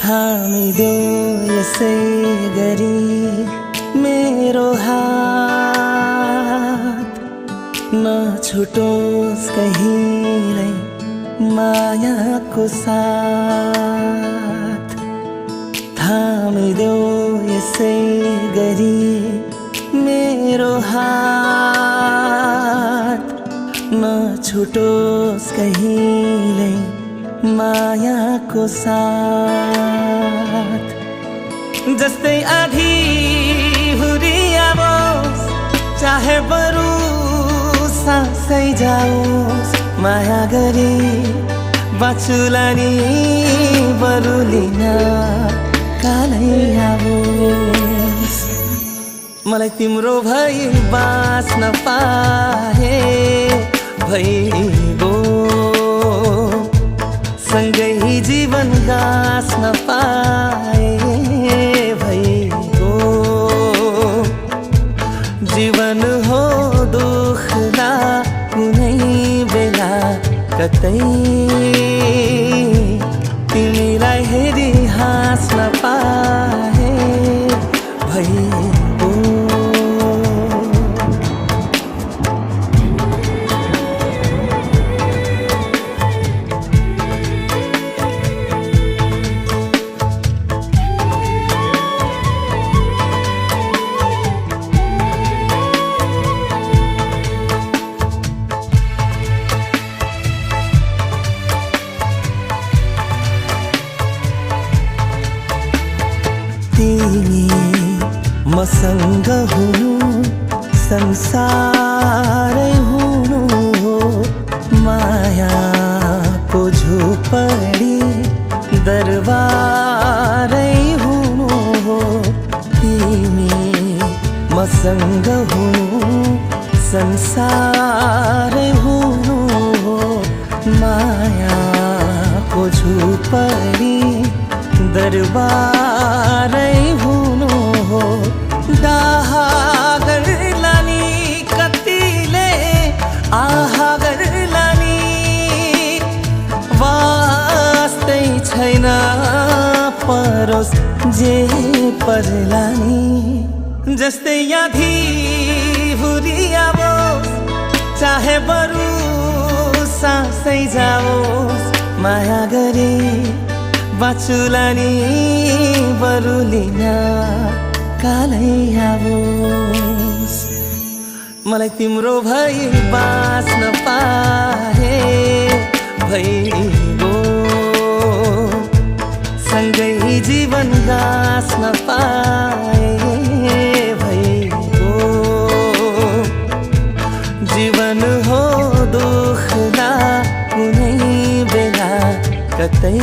थामिदेऊ यसै गरी मेरो हात, नछुटोस् कहिल्यै मायाको साथ। थामिदेऊ यसै गरी मेरो हात, नछुटोस् कहिल्यै मायाको साथ। जस्तै आधी हुरियाओस्, चाहे बरु सासै जाओस्, माया गरी बाँचुला नि बरु लिन कालै आओस्। मलाई तिम्रो भई बाँच्न पाए भइगो, सँगै जीवन गाँच्न पाए भइगो। जीवन हो दुःखला कुनै बेला कतै, तिमीलाई हेरी हाँस्न पाए भइगो। तिमी मसँग हुनु संसारै हुनु हो, मायाको झोपडी दरबारै हुनु हो। तिमी मसँग हुनु संसारै हुनु हो, मायाको झोपडी दरबारै हुनु हो। डाहा गर्ला नि कतिले आहा गर्ला नि, वास्तै छैन परोस् जे पर्ला नि। जस्तै आधी हुरियाओस्, चाहे बरु सासै जाओस्, माया गरी बाँचुला नि बरु लिन कालै आओस्। मलाई तिम्रो भई बाँच्न पाए भइगो, सँगै जीवन गाँच्न पाए भइगो। जीवन हो दुःखला कुनै बेला कतै,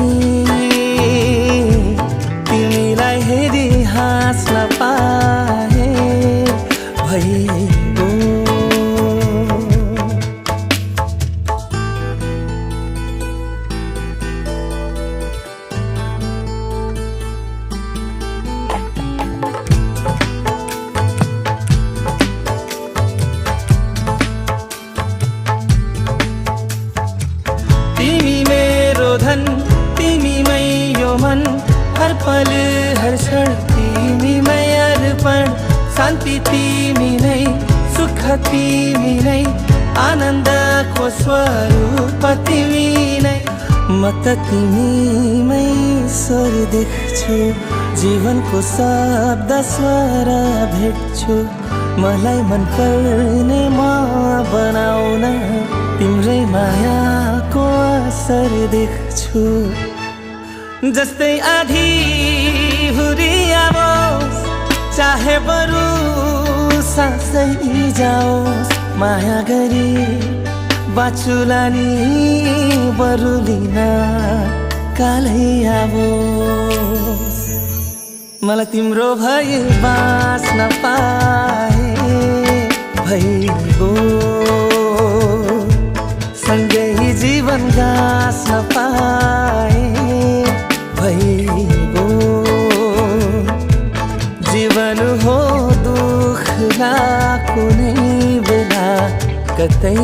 तिमीलाई हेरी हाँस्न पाए भइगो। तिमी मेरो धन, तिमीमै यो मन, हर पल हर क्षण तिमीमै अर्पण। शान्ति तिमी नै, सुख तिमी नै, आनन्दको स्वरूप तिमी नै। म त तिमीमै स्वर देख्छु, जीवनको शब्द स्वर भेट्छु। मलाई मन पर्ने म बनाउन तिम्रै मायाको असर देख्छु। जस्तै आधी हुरियाओस्, चाहे बरु सासै जाओस्, माया गरी बाँचुला नि बरु लिन कालै आओस्। मलाई तिम्रो भई बाँच्न पाए भइगो, सँगै जीवन गाँच्न पाए भइगो। जीवन हो दुःखला कुनै बेला कतै,